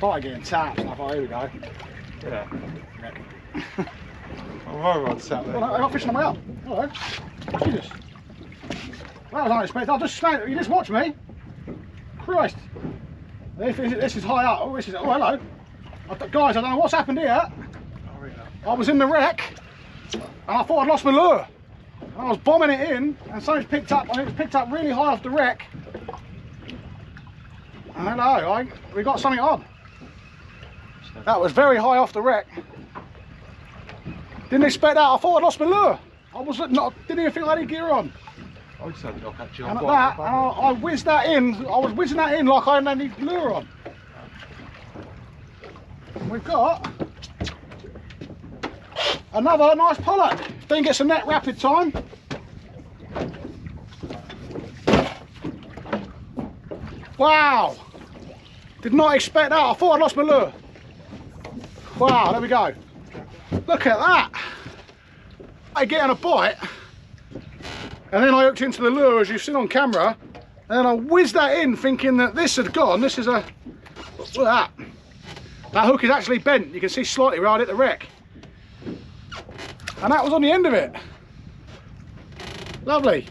started getting taps, and I thought, here we go. Yeah. I'm very well sat there. Well, I got fish on my way up. Hello. Jesus. That was unexpected. I just snagged it. You just watch me. Christ. This is high up. Oh, this is. Oh, hello. Guys, I don't know what's happened here. I was in the wreck, and I thought I'd lost my lure. And I was bombing it in, and something's picked up. And it was picked up really high off the wreck. And hello, we got something on. That was very high off the wreck. Didn't expect that. I thought I'd lost my lure. Didn't even think I had any gear on. I just had it off actually. And at that, I whizzed that in. I was whizzing that in like I hadn't had any lure on. And we've got another nice Pollack. Then gets a net rapid time. Wow! Did not expect that. I thought I'd lost my lure. Wow, there we go. Look at that. I get on a bite, and then I hooked into the lure as you've seen on camera, and then I whizzed that in thinking that this had gone. This is a, look at that. That hook is actually bent. You can see slightly where I hit the wreck. And that was on the end of it. Lovely.